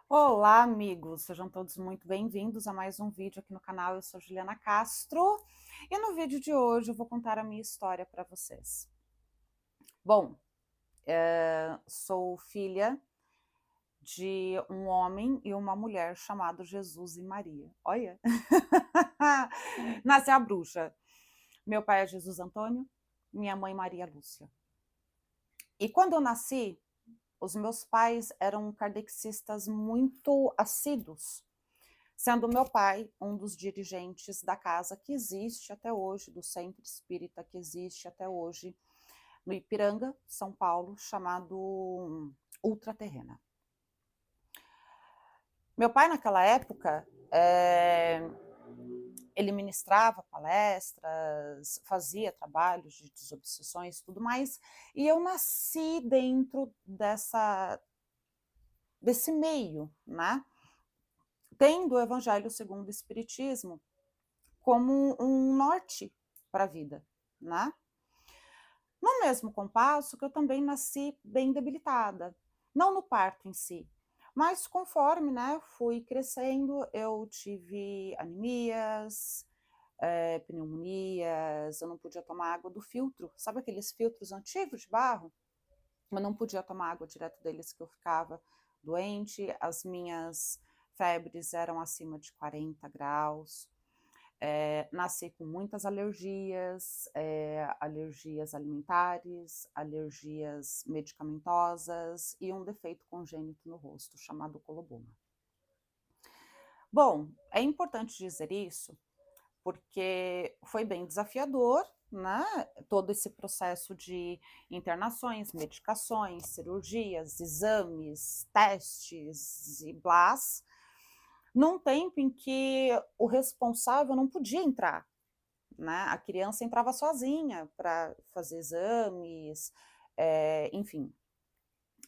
Olá, amigos! Sejam todos muito bem-vindos a mais um vídeo aqui no canal. Eu sou Juliana Castro e no vídeo de hoje eu vou contar a minha história para vocês. Bom, sou filha de um homem e uma mulher chamados Jesus e Maria. Olha! Nasce a bruxa. Meu pai é Jesus Antônio, minha mãe Maria Lúcia. E quando eu nasci, os meus pais eram kardecistas muito assíduos, sendo meu pai um dos dirigentes da casa que existe até hoje, do centro espírita que existe até hoje, no Ipiranga, São Paulo, chamado Ultraterrena. Meu pai, naquela época, ele ministrava palestras, fazia trabalhos de desobsessões e tudo mais, e eu nasci dentro desse meio, né? Tendo o Evangelho segundo o Espiritismo como um norte para a vida, né? No mesmo compasso que eu também nasci bem debilitada, não no parto em si, mas conforme, né, fui crescendo, eu tive anemias, pneumonias, eu não podia tomar água do filtro, sabe aqueles filtros antigos de barro? Eu não podia tomar água direto deles que eu ficava doente, as minhas febres eram acima de 40 graus, nasci com muitas alergias, alergias alimentares, alergias medicamentosas e um defeito congênito no rosto, chamado coloboma. Bom, é importante dizer isso, porque foi bem desafiador, né? Todo esse processo de internações, medicações, cirurgias, exames, testes e blás, num tempo em que o responsável não podia entrar, né? A criança entrava sozinha para fazer exames, enfim.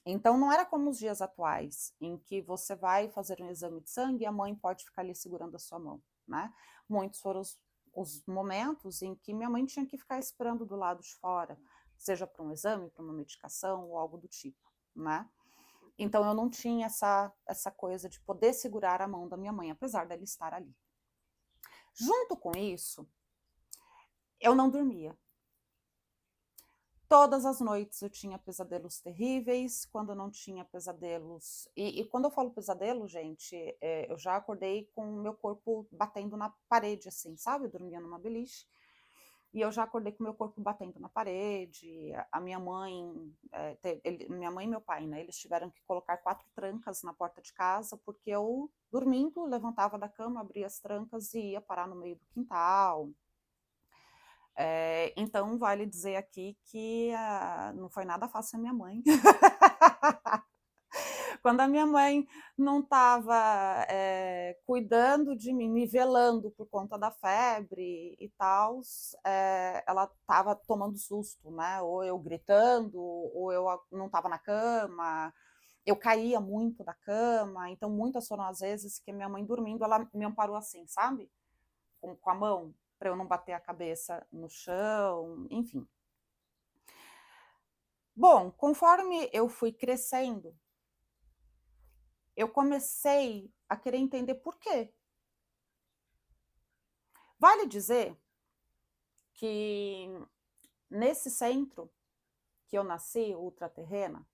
Então não era como os dias atuais, em que você vai fazer um exame de sangue e a mãe pode ficar ali segurando a sua mão, né? Muitos foram os momentos em que minha mãe tinha que ficar esperando do lado de fora, seja para um exame, para uma medicação ou algo do tipo, né? Então eu não tinha essa coisa de poder segurar a mão da minha mãe, apesar dela estar ali. Junto com isso, eu não dormia. Todas as noites eu tinha pesadelos terríveis, quando eu não tinha pesadelos. E quando eu falo pesadelo, gente, eu já acordei com o meu corpo batendo na parede, assim, sabe? Eu dormia numa beliche. E eu já acordei com o meu corpo batendo na parede. A minha mãe, minha mãe e meu pai, né? Eles tiveram que colocar 4 trancas na porta de casa, porque eu, dormindo, levantava da cama, abria as trancas e ia parar no meio do quintal. Então, vale dizer aqui que não foi nada fácil a minha mãe. Quando a minha mãe não estava cuidando de mim, me velando por conta da febre e tal, ela estava tomando susto, né? Ou eu gritando, ou eu não estava na cama, eu caía muito da cama. Então, muitas foram as vezes que minha mãe dormindo, ela me amparou assim, sabe? Com a mão, para eu não bater a cabeça no chão, enfim. Bom, conforme eu fui crescendo, eu comecei a querer entender por quê. Vale dizer que nesse centro que eu nasci, ultraterrena,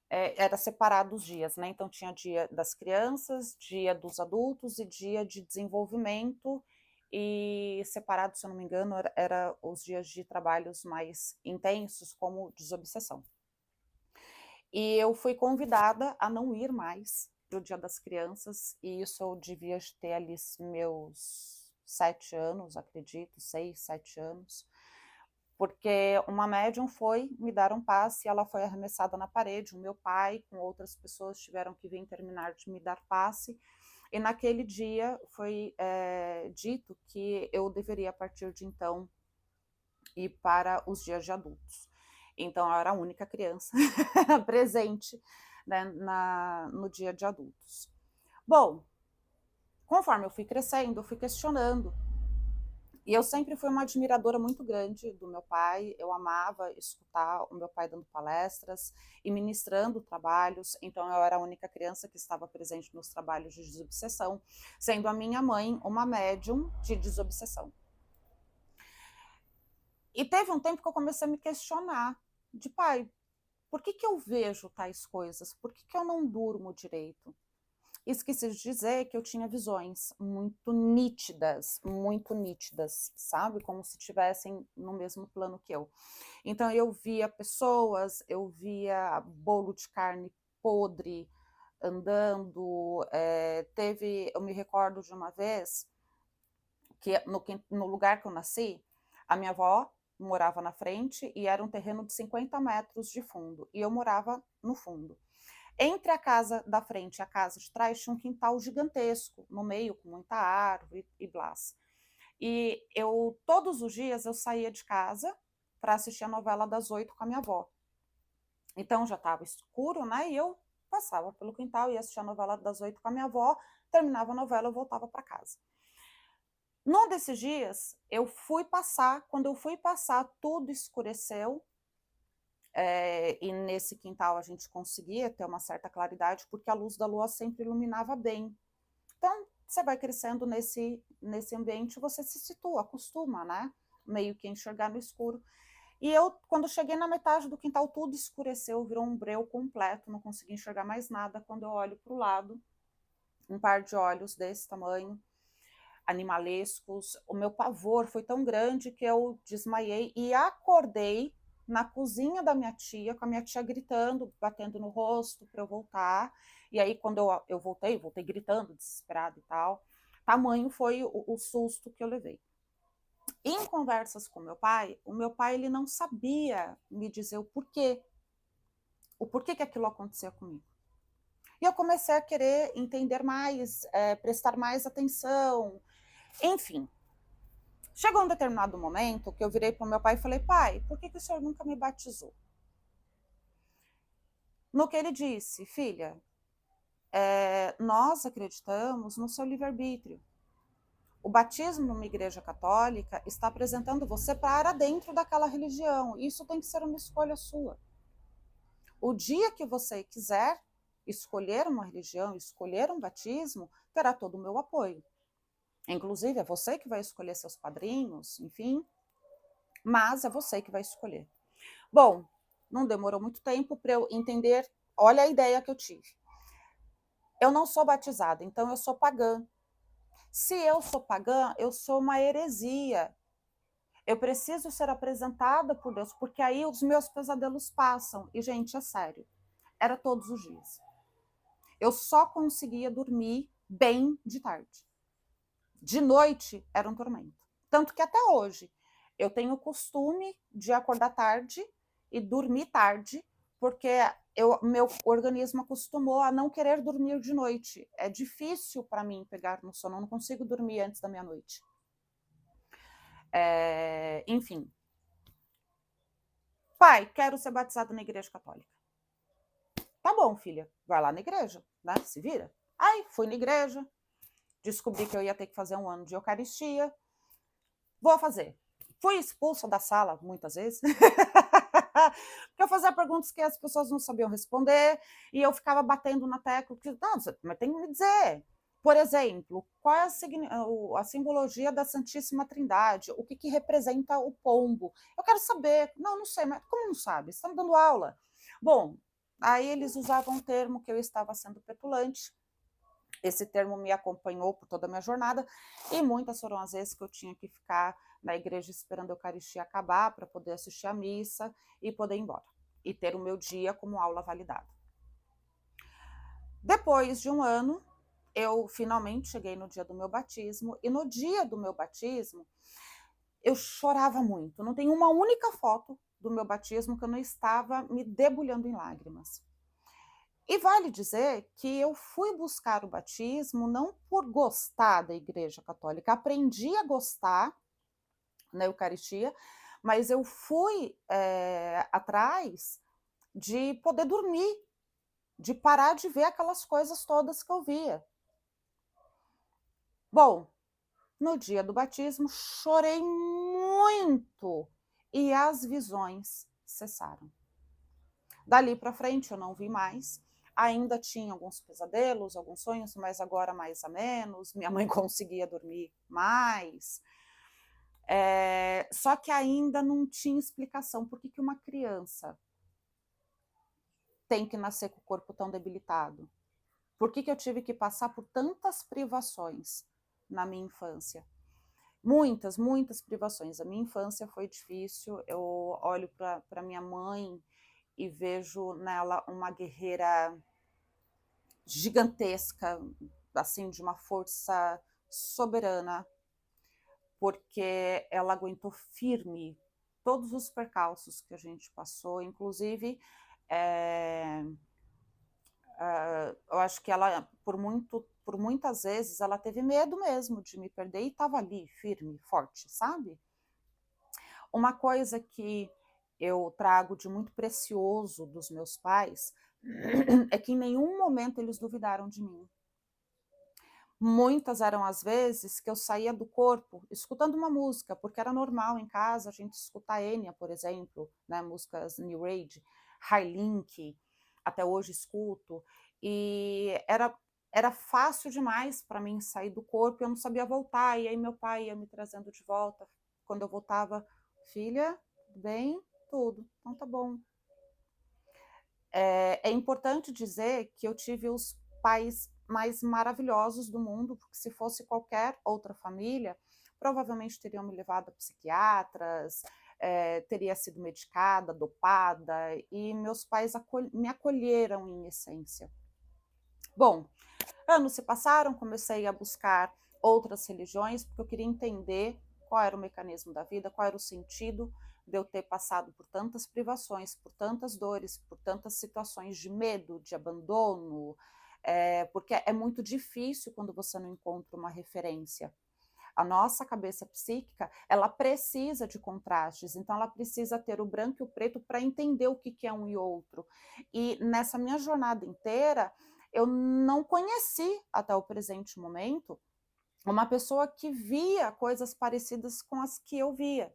era separado os dias, né? Então tinha dia das crianças, dia dos adultos e dia de desenvolvimento, e separado, se eu não me engano, era os dias de trabalhos mais intensos, como desobsessão. E eu fui convidada a não ir mais para o Dia das Crianças, e isso eu devia ter ali meus 7 anos, acredito, 6, 7 anos, porque uma médium foi me dar um passe e ela foi arremessada na parede. O meu pai, com outras pessoas, tiveram que vir terminar de me dar passe, e naquele dia foi dito que eu deveria, a partir de então, ir para os dias de adultos. Então, eu era a única criança presente, né, no dia de adultos. Bom, conforme eu fui crescendo, eu fui questionando E eu sempre fui uma admiradora muito grande do meu pai, eu amava escutar o meu pai dando palestras e ministrando trabalhos, então eu era a única criança que estava presente nos trabalhos de desobsessão, sendo a minha mãe uma médium de desobsessão. E teve um tempo que eu comecei a me questionar, de pai, por que eu vejo tais coisas? Por que eu não durmo direito? Esqueci de dizer que eu tinha visões muito nítidas, sabe? Como se estivessem no mesmo plano que eu. Então eu via pessoas, eu via bolo de carne podre andando. Eu me recordo de uma vez que no lugar que eu nasci, a minha avó morava na frente e era um terreno de 50 metros de fundo, e eu morava no fundo. Entre a casa da frente e a casa de trás tinha um quintal gigantesco, no meio com muita árvore e blás. E todos os dias, eu saía de casa para assistir a novela das 8 com a minha avó. Então já estava escuro, né? E eu passava pelo quintal e assistia a novela das 8 com a minha avó, terminava a novela, eu voltava para casa. Num desses dias, quando eu fui passar, tudo escureceu, e nesse quintal a gente conseguia ter uma certa claridade, porque a luz da lua sempre iluminava bem. Então, você vai crescendo nesse ambiente, você se situa, acostuma, né? Meio que enxergar no escuro. E eu, quando cheguei na metade do quintal, tudo escureceu, virou um breu completo, não consegui enxergar mais nada. Quando eu olho para o lado, um par de olhos desse tamanho, animalescos. O meu pavor foi tão grande que eu desmaiei e acordei na cozinha da minha tia, com a minha tia gritando, batendo no rosto para eu voltar. E aí, quando eu voltei gritando, desesperada e tal. Tamanho foi o susto que eu levei. Em conversas com o meu pai ele não sabia me dizer o porquê que aquilo acontecia comigo. E eu comecei a querer entender mais, prestar mais atenção, enfim. Chegou um determinado momento que eu virei para o meu pai e falei, pai, por que o senhor nunca me batizou? No que ele disse, filha, nós acreditamos no seu livre-arbítrio. O batismo numa igreja católica está apresentando você para dentro daquela religião. Isso tem que ser uma escolha sua. O dia que você quiser escolher uma religião, escolher um batismo, terá todo o meu apoio. Inclusive, é você que vai escolher seus padrinhos, enfim, mas é você que vai escolher. Bom, não demorou muito tempo para eu entender, olha a ideia que eu tive. Eu não sou batizada, então eu sou pagã. Se eu sou pagã, eu sou uma heresia. Eu preciso ser apresentada por Deus, porque aí os meus pesadelos passam. E, gente, é sério, era todos os dias. Eu só conseguia dormir bem de tarde. De noite era um tormento. Tanto que até hoje eu tenho o costume de acordar tarde e dormir tarde, porque meu organismo acostumou a não querer dormir de noite. É difícil para mim pegar no sono, eu não consigo dormir antes da meia-noite. Enfim. Pai, quero ser batizado na igreja católica. Tá bom, filha, vai lá na igreja, né? Se vira. Aí, fui na igreja, descobri que eu ia ter que fazer um ano de Eucaristia. Vou fazer. Fui expulsa da sala muitas vezes, porque eu fazia perguntas que as pessoas não sabiam responder, e eu ficava batendo na tecla, que, não, mas tem que me dizer. Por exemplo, qual é a simbologia da Santíssima Trindade? O que representa o pombo? Eu quero saber. Não, não sei, mas como não sabe? Você está me dando aula. Bom, aí eles usavam um termo que eu estava sendo petulante. Esse termo me acompanhou por toda a minha jornada, e muitas foram as vezes que eu tinha que ficar na igreja esperando a Eucaristia acabar para poder assistir a missa e poder ir embora, e ter o meu dia como aula validada. Depois de um ano, eu finalmente cheguei no dia do meu batismo, e no dia do meu batismo, eu chorava muito. Não tem uma única foto do meu batismo que eu não estava me debulhando em lágrimas. E vale dizer que eu fui buscar o batismo não por gostar da Igreja Católica, aprendi a gostar na Eucaristia, mas eu fui atrás de poder dormir, de parar de ver aquelas coisas todas que eu via. Bom, No dia do batismo, chorei muito e as visões cessaram. Dali para frente eu não vi mais. Ainda tinha alguns pesadelos, alguns sonhos, mas agora mais a menos. Minha mãe conseguia dormir mais. Só que ainda não tinha explicação por que uma criança tem que nascer com o corpo tão debilitado. Por que eu tive que passar por tantas privações na minha infância? Muitas, muitas privações. A minha infância foi difícil. Eu olho para minha mãe e vejo nela uma guerreira gigantesca, assim, de uma força soberana, porque ela aguentou firme todos os percalços que a gente passou, inclusive eu acho que ela, por muitas vezes, ela teve medo mesmo de me perder e estava ali, firme, forte, sabe? Uma coisa que eu trago de muito precioso dos meus pais é que em nenhum momento eles duvidaram de mim. Muitas eram as vezes que eu saía do corpo escutando uma música, porque era normal em casa a gente escutar Enya, por exemplo, né, músicas New Age, Highlink, até hoje escuto, e era fácil demais para mim sair do corpo, eu não sabia voltar, e aí meu pai ia me trazendo de volta. Quando eu voltava, filha, tudo bem? Tudo, então tá bom. É importante dizer que eu tive os pais mais maravilhosos do mundo, porque se fosse qualquer outra família, provavelmente teriam me levado a psiquiatras, teria sido medicada, dopada, e meus pais me acolheram em essência. Bom, anos se passaram, comecei a buscar outras religiões, porque eu queria entender qual era o mecanismo da vida, qual era o sentido de eu ter passado por tantas privações, por tantas dores, por tantas situações de medo, de abandono, porque é muito difícil quando você não encontra uma referência. A nossa cabeça psíquica, ela precisa de contrastes, então ela precisa ter o branco e o preto para entender o que é um e outro. E nessa minha jornada inteira, eu não conheci, até o presente momento, uma pessoa que via coisas parecidas com as que eu via.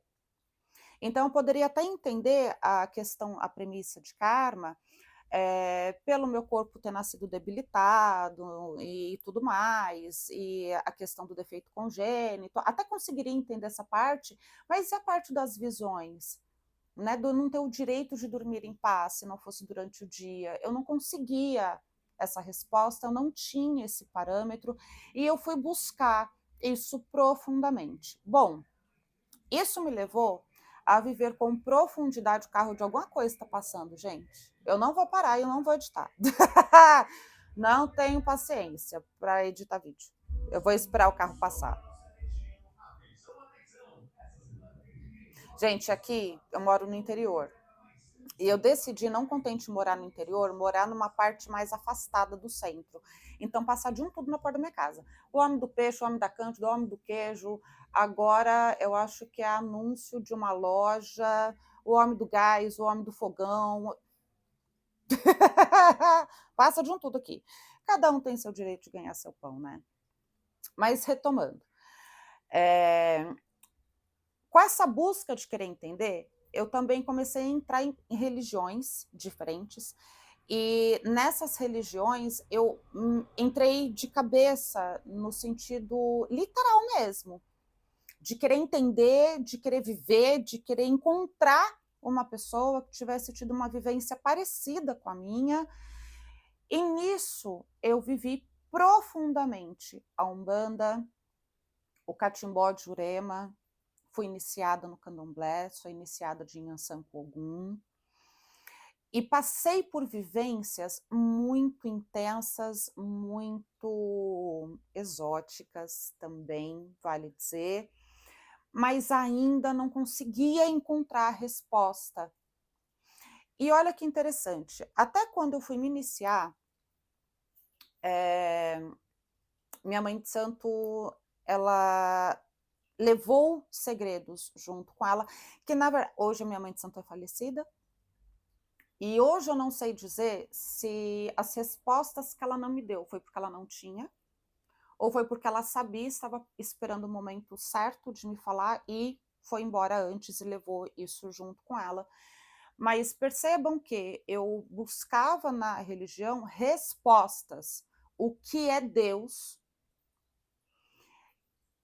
Então, eu poderia até entender a questão, a premissa de karma, pelo meu corpo ter nascido debilitado e tudo mais, e a questão do defeito congênito, até conseguiria entender essa parte, mas e a parte das visões? Né, do não ter o direito de dormir em paz se não fosse durante o dia. Eu não conseguia essa resposta, eu não tinha esse parâmetro, e eu fui buscar isso profundamente. Bom, isso me levou a viver com profundidade o carro de alguma coisa está passando, gente. Eu não vou parar, eu não vou editar. Não tenho paciência para editar vídeo. Eu vou esperar o carro passar. Gente, aqui eu moro no interior. E eu decidi, não contente morar no interior, morar numa parte mais afastada do centro. Então, passar de um tudo na porta da minha casa. O homem do peixe, o homem da cândida, o homem do queijo. Agora, eu acho que é anúncio de uma loja, o homem do gás, o homem do fogão. Passa de um tudo aqui. Cada um tem seu direito de ganhar seu pão, né? Mas, retomando. Com essa busca de querer entender, eu também comecei a entrar em religiões diferentes, e nessas religiões eu entrei de cabeça no sentido literal mesmo, de querer entender, de querer viver, de querer encontrar uma pessoa que tivesse tido uma vivência parecida com a minha, e nisso eu vivi profundamente a Umbanda, o Catimbó de Jurema, fui iniciada no candomblé, sou iniciada de Inhansã com Ogum, e passei por vivências muito intensas, muito exóticas também, vale dizer, mas ainda não conseguia encontrar a resposta. E olha que interessante, até quando eu fui me iniciar, minha mãe de santo, ela levou segredos junto com ela, que na verdade, hoje a minha mãe de santo é falecida, e hoje eu não sei dizer se as respostas que ela não me deu foi porque ela não tinha, ou foi porque ela sabia, estava esperando o momento certo de me falar e foi embora antes e levou isso junto com ela. Mas percebam que eu buscava na religião respostas. O que é Deus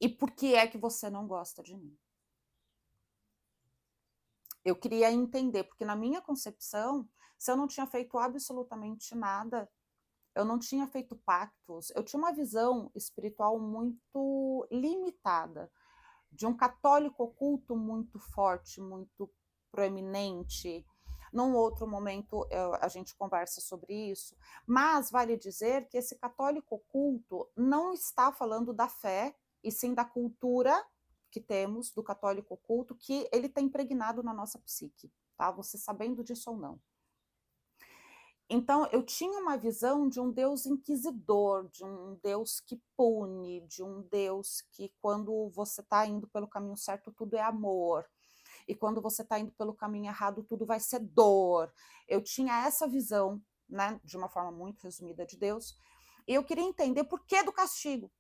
e por que é que você não gosta de mim? Eu queria entender, porque na minha concepção, se eu não tinha feito absolutamente nada, eu não tinha feito pactos, eu tinha uma visão espiritual muito limitada, de um católico oculto muito forte, muito proeminente. Num outro momento a gente conversa sobre isso, mas vale dizer que esse católico oculto não está falando da fé, e sim da cultura que temos do católico oculto, que ele está impregnado na nossa psique, tá? Você sabendo disso ou não. Então, eu tinha uma visão de um Deus inquisidor, de um Deus que pune, de um Deus que, quando você está indo pelo caminho certo, tudo é amor, e quando você está indo pelo caminho errado, tudo vai ser dor. Eu tinha essa visão, né, de uma forma muito resumida, de Deus, e eu queria entender por que do castigo.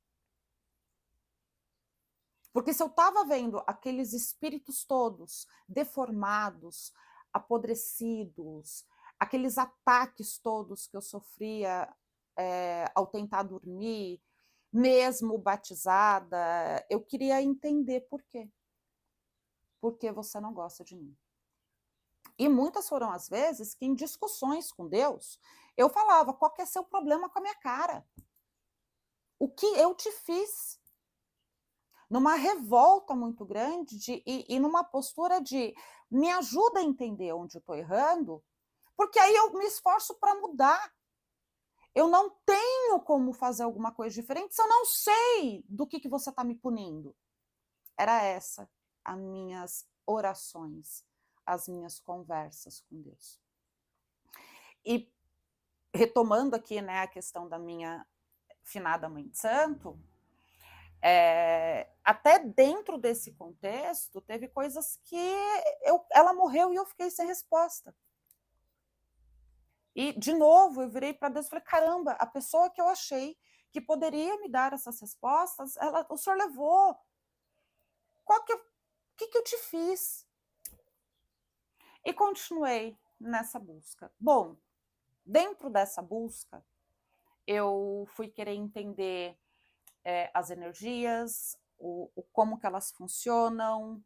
Porque se eu estava vendo aqueles espíritos todos deformados, apodrecidos, aqueles ataques todos que eu sofria ao tentar dormir, mesmo batizada, eu queria entender por quê. Por que você não gosta de mim? E muitas foram as vezes que, em discussões com Deus, eu falava: qual que é seu problema com a minha cara? O que eu te fiz? Numa revolta muito grande e numa postura de me ajuda a entender onde eu estou errando, porque aí eu me esforço para mudar. Eu não tenho como fazer alguma coisa diferente se eu não sei do que você está me punindo. Era essa as minhas orações, as minhas conversas com Deus. E retomando aqui, né, a questão da minha finada mãe de santo, até dentro desse contexto, teve coisas que ela morreu e eu fiquei sem resposta. E, de novo, eu virei para Deus e falei: caramba, a pessoa que eu achei que poderia me dar essas respostas, o senhor levou. O que eu te fiz? E continuei nessa busca. Bom, dentro dessa busca, eu fui querer entender as energias, como que elas funcionam,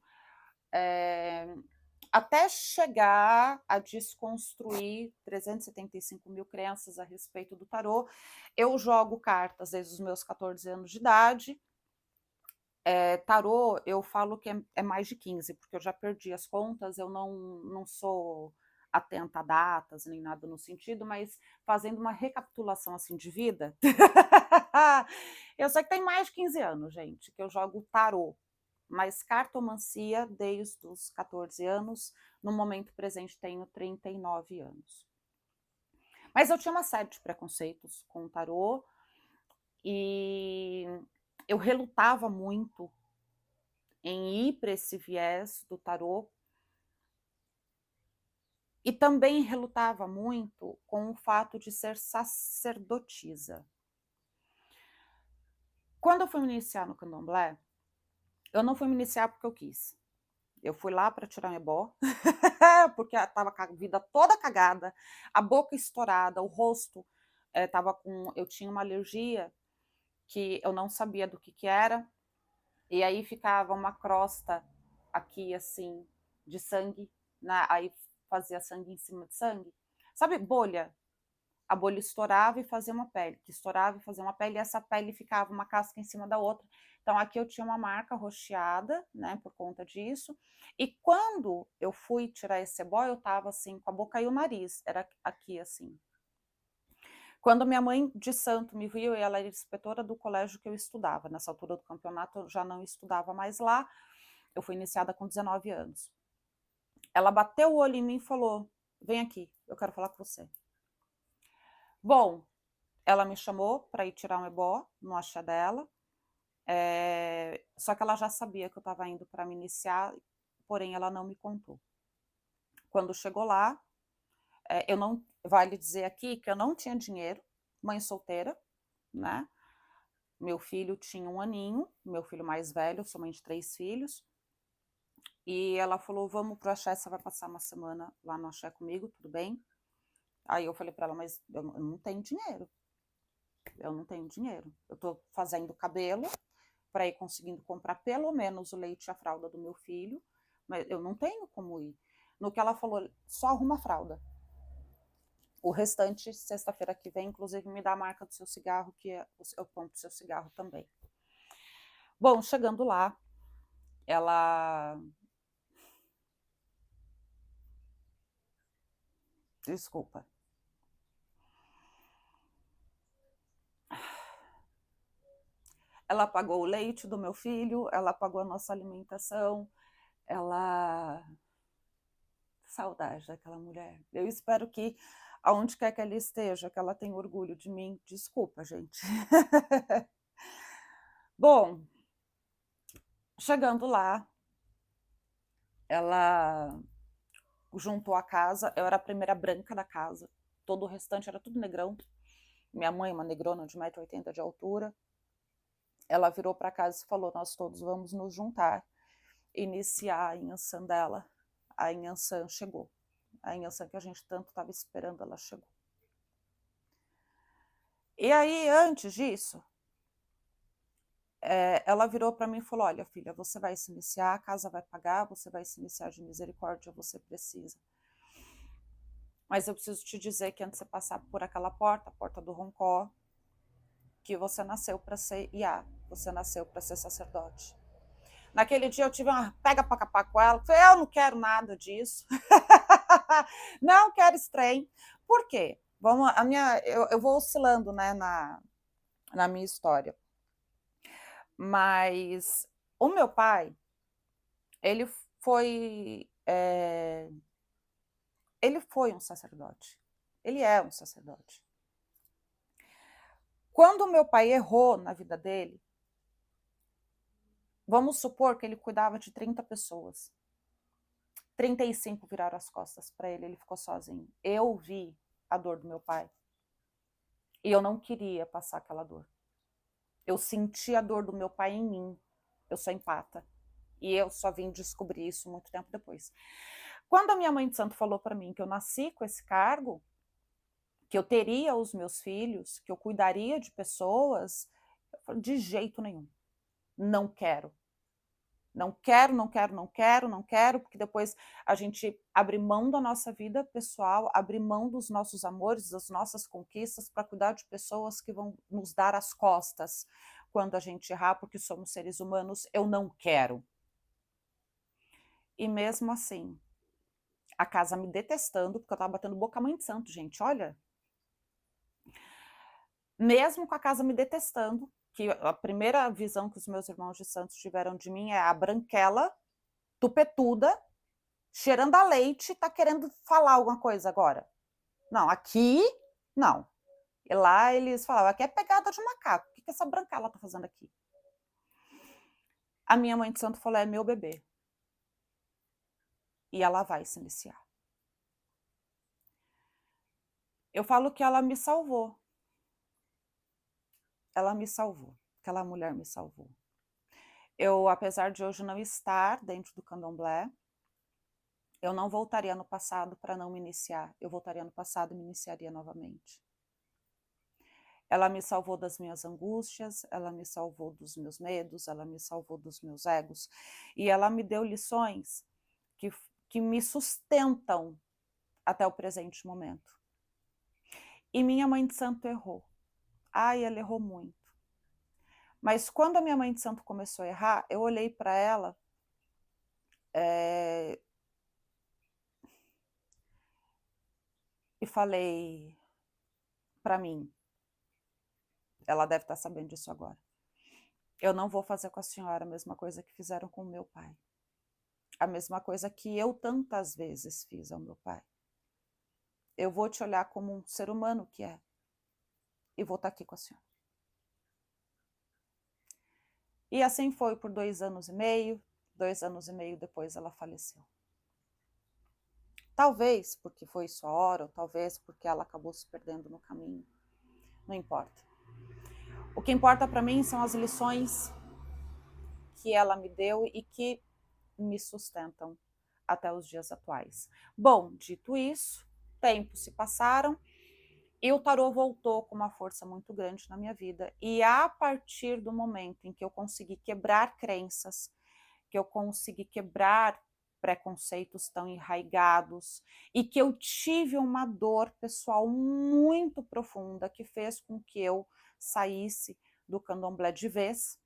até chegar a desconstruir 375 mil crenças a respeito do tarô. Eu jogo cartas desde os meus 14 anos de idade. Tarô, eu falo que é mais de 15, porque eu já perdi as contas, eu não sou atenta a datas, nem nada no sentido, mas fazendo uma recapitulação assim de vida, eu sei que tem mais de 15 anos, gente, que eu jogo tarô, mas cartomancia desde os 14 anos, no momento presente tenho 39 anos. Mas eu tinha uma série de preconceitos com o tarô e eu relutava muito em ir para esse viés do tarô e também relutava muito com o fato de ser sacerdotisa. Quando eu fui me iniciar no candomblé, eu não fui me iniciar porque eu quis. Eu fui lá para tirar meu ebó, porque estava com a vida toda cagada, a boca estourada, o rosto eu tinha uma alergia que eu não sabia do que era, e aí ficava uma crosta aqui assim de sangue, né? Aí fazia sangue em cima de sangue. Sabe bolha? A bolha estourava e fazia uma pele, que estourava e fazia uma pele, e essa pele ficava uma casca em cima da outra. Então aqui eu tinha uma marca roxeada, né, por conta disso. E quando eu fui tirar esse ebó, eu tava assim, com a boca e o nariz, era aqui assim. Quando minha mãe de santo me viu, e ela era inspetora do colégio que eu estudava, nessa altura do campeonato eu já não estudava mais lá, eu fui iniciada com 19 anos. Ela bateu o olho em mim e falou: vem aqui, eu quero falar com você. Bom, ela me chamou para ir tirar um ebó no axé dela, só que ela já sabia que eu estava indo para me iniciar, porém ela não me contou. Quando chegou lá, eu não, vale dizer aqui que eu não tinha dinheiro, mãe solteira, né? Meu filho tinha 1 aninho, meu filho mais velho, eu sou mãe de 3 filhos, e ela falou: "Vamos para o axé, você vai passar uma semana lá no axé comigo, tudo bem?". Aí eu falei para ela: "Mas eu não tenho dinheiro, eu não tenho dinheiro. Eu tô fazendo cabelo para ir conseguindo comprar pelo menos o leite e a fralda do meu filho, mas eu não tenho como ir". No que ela falou: "Só arruma a fralda. O restante, sexta-feira que vem, inclusive me dá a marca do seu cigarro, que eu compro seu cigarro também". Bom, chegando lá, ela desculpa. Ela pagou o leite do meu filho, ela pagou a nossa alimentação, ela saudade daquela mulher. Eu espero que aonde quer que ela esteja, que ela tenha orgulho de mim. Desculpa, gente. Bom, chegando lá, ela juntou a casa, eu era a primeira branca da casa, todo o restante era tudo negrão. Minha mãe, uma negrona de 1,80 m de altura, ela virou para casa e falou: "Nós todos vamos nos juntar, iniciar a Inhansã dela". A Inhansã chegou. A Inhansã que a gente tanto estava esperando, ela chegou. E aí, antes disso, ela virou para mim e falou: "Olha, filha, você vai se iniciar, a casa vai pagar, você vai se iniciar de misericórdia, você precisa. Mas eu preciso te dizer que antes de você passar por aquela porta, a porta do Roncó, que você nasceu para ser Iá, você nasceu para ser sacerdote". Naquele dia eu tive uma pega para capar com ela, falei: "Eu não quero nada disso, não quero esse trem". Por quê? Vamos, eu vou oscilando, né, na minha história. Mas o meu pai, ele foi, ele foi um sacerdote. Ele é um sacerdote. Quando o meu pai errou na vida dele, vamos supor que ele cuidava de 30 pessoas. 35 viraram as costas para ele, ele ficou sozinho. Eu vi a dor do meu pai. E eu não queria passar aquela dor. Eu senti a dor do meu pai em mim. Eu sou empata. E eu só vim descobrir isso muito tempo depois. Quando a minha mãe de santo falou para mim que eu nasci com esse cargo, que eu teria os meus filhos, que eu cuidaria de pessoas, eu falei: de jeito nenhum. Não quero. Não quero, não quero, não quero, não quero, porque depois a gente abre mão da nossa vida pessoal, abre mão dos nossos amores, das nossas conquistas para cuidar de pessoas que vão nos dar as costas quando a gente errar, porque somos seres humanos. Eu não quero. E mesmo assim, a casa me detestando, porque eu estava batendo boca à mãe de santo, gente, olha. Mesmo com a casa me detestando, que a primeira visão que os meus irmãos de santos tiveram de mim é a branquela, tupetuda, cheirando a leite, tá querendo falar alguma coisa agora. Não, aqui, não. E lá eles falavam: "Aqui é pegada de macaco, o que que essa branquela tá fazendo aqui?". A minha mãe de santo falou: "É meu bebê, e ela vai se iniciar". Eu falo que ela me salvou. Ela me salvou, aquela mulher me salvou. Eu, apesar de hoje não estar dentro do candomblé, eu não voltaria no passado para não me iniciar, eu voltaria no passado e me iniciaria novamente. Ela me salvou das minhas angústias, ela me salvou dos meus medos, ela me salvou dos meus egos, e ela me deu lições que, que me sustentam até o presente momento. E minha mãe de santo errou. Ai, ela errou muito. Mas quando a minha mãe de santo começou a errar, eu olhei para ela, e falei para mim, ela deve estar sabendo disso agora: eu não vou fazer com a senhora a mesma coisa que fizeram com o meu pai. A mesma coisa que eu tantas vezes fiz ao meu pai. Eu vou te olhar como um ser humano que é, e vou estar aqui com a senhora. E assim foi por 2 anos e meio, 2 anos e meio depois ela faleceu. Talvez porque foi sua hora, ou talvez porque ela acabou se perdendo no caminho, não importa. O que importa para mim são as lições que ela me deu e que me sustentam até os dias atuais. Bom, dito isso, tempos se passaram e o tarô voltou com uma força muito grande na minha vida. E a partir do momento em que eu consegui quebrar crenças, que eu consegui quebrar preconceitos tão enraigados e que eu tive uma dor pessoal muito profunda que fez com que eu saísse do candomblé de vez,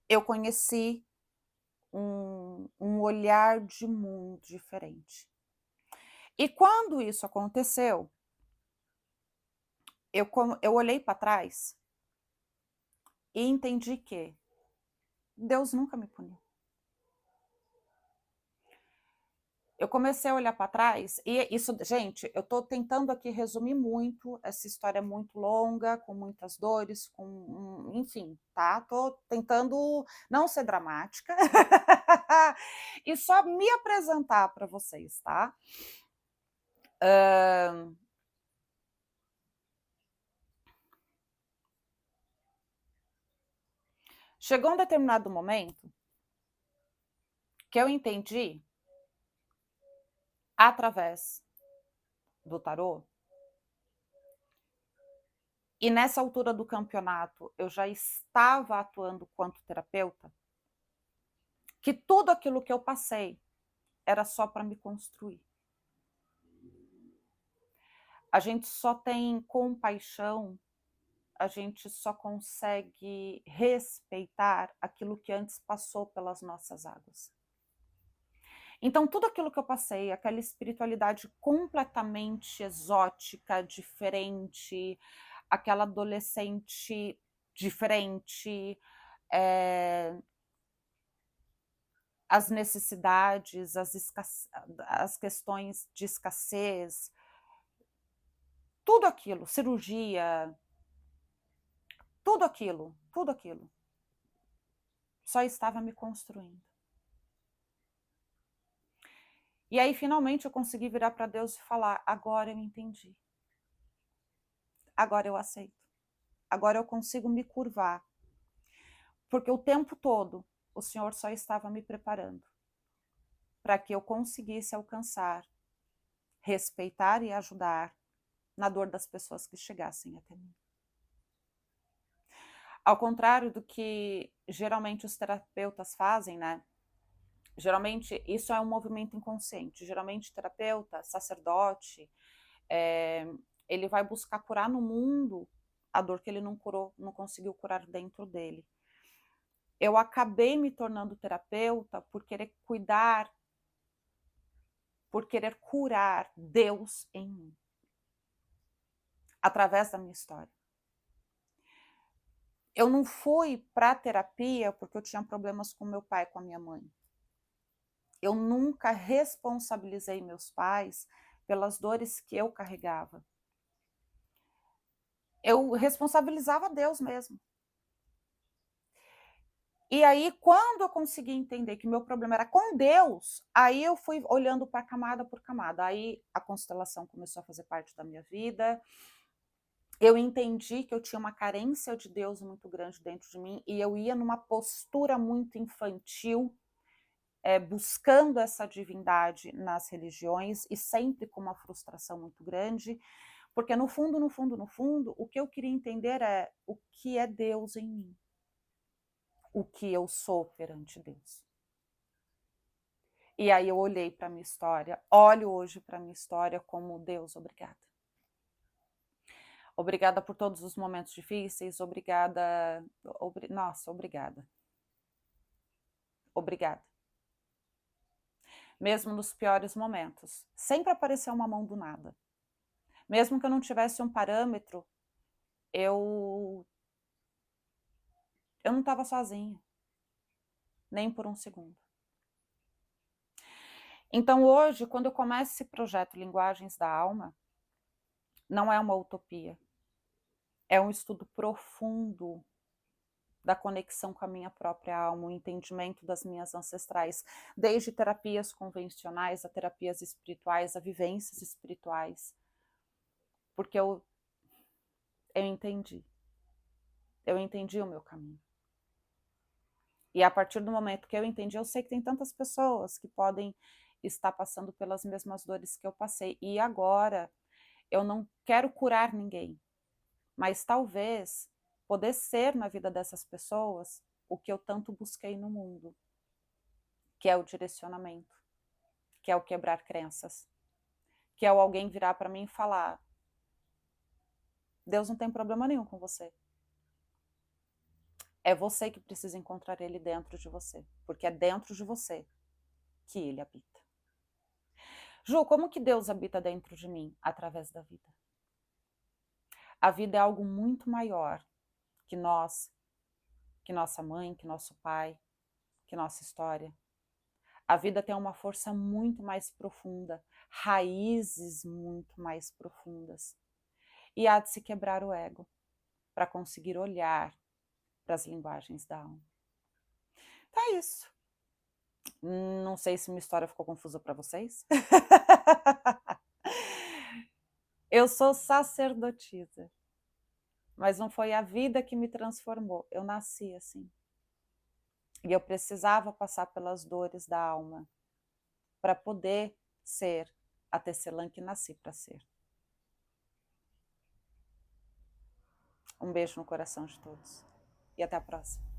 eu conheci um olhar de mundo diferente. E quando isso aconteceu, eu olhei para trás e entendi que Deus nunca me puniu. Eu comecei a olhar para trás e isso, gente, eu estou tentando aqui resumir muito, essa história é muito longa, com muitas dores, enfim, tá? Estou tentando não ser dramática e só me apresentar para vocês, tá? Chegou um determinado momento que eu entendi, através do tarô, e nessa altura do campeonato eu já estava atuando quanto terapeuta, que tudo aquilo que eu passei era só para me construir. A gente só tem compaixão, a gente só consegue respeitar aquilo que antes passou pelas nossas águas. Então, tudo aquilo que eu passei, aquela espiritualidade completamente exótica, diferente, aquela adolescente diferente, as necessidades, as questões de escassez, tudo aquilo, cirurgia, tudo aquilo, só estava me construindo. E aí, finalmente, eu consegui virar para Deus e falar: agora eu entendi. Agora eu aceito. Agora eu consigo me curvar. Porque o tempo todo o Senhor só estava me preparando para que eu conseguisse alcançar, respeitar e ajudar na dor das pessoas que chegassem até mim. Ao contrário do que geralmente os terapeutas fazem, né? Geralmente isso é um movimento inconsciente. Geralmente terapeuta, sacerdote, ele vai buscar curar no mundo a dor que ele não curou, não conseguiu curar dentro dele. Eu acabei me tornando terapeuta por querer cuidar, por querer curar Deus em mim, através da minha história. Eu não fui para a terapia porque eu tinha problemas com meu pai e com a minha mãe. Eu nunca responsabilizei meus pais pelas dores que eu carregava. Eu responsabilizava Deus mesmo. E aí, quando eu consegui entender que meu problema era com Deus, aí eu fui olhando para camada por camada. Aí a constelação começou a fazer parte da minha vida. Eu entendi que eu tinha uma carência de Deus muito grande dentro de mim e eu ia numa postura muito infantil, buscando essa divindade nas religiões e sempre com uma frustração muito grande, porque no fundo, no fundo, no fundo, o que eu queria entender é o que é Deus em mim, o que eu sou perante Deus. E aí eu olhei para a minha história, olho hoje para a minha história como Deus, obrigada. Obrigada por todos os momentos difíceis, obrigada, nossa, obrigada. Obrigada. Mesmo nos piores momentos, sempre apareceu uma mão do nada. Mesmo que eu não tivesse um parâmetro, eu não estava sozinha, nem por um segundo. Então hoje, quando eu começo esse projeto Linguagens da Alma, não é uma utopia, é um estudo profundo da conexão com a minha própria alma, o entendimento das minhas ancestrais, desde terapias convencionais a terapias espirituais, a vivências espirituais, porque eu eu entendi. Eu entendi o meu caminho. E a partir do momento que eu entendi, eu sei que tem tantas pessoas que podem estar passando pelas mesmas dores que eu passei. E agora, eu não quero curar ninguém, mas talvez poder ser na vida dessas pessoas o que eu tanto busquei no mundo, que é o direcionamento, que é o quebrar crenças, que é o alguém virar para mim e falar: Deus não tem problema nenhum com você. É você que precisa encontrar ele dentro de você, porque é dentro de você que ele habita. Ju, como que Deus habita dentro de mim? Através da vida. A vida é algo muito maior que nós, que nossa mãe, que nosso pai, que nossa história. A vida tem uma força muito mais profunda, raízes muito mais profundas. E há de se quebrar o ego para conseguir olhar para as linguagens da alma. Então é isso. Não sei se minha história ficou confusa para vocês. Eu sou sacerdotisa, mas não foi a vida que me transformou. Eu nasci assim. E eu precisava passar pelas dores da alma para poder ser a tecelã que nasci para ser. Um beijo no coração de todos. E até a próxima.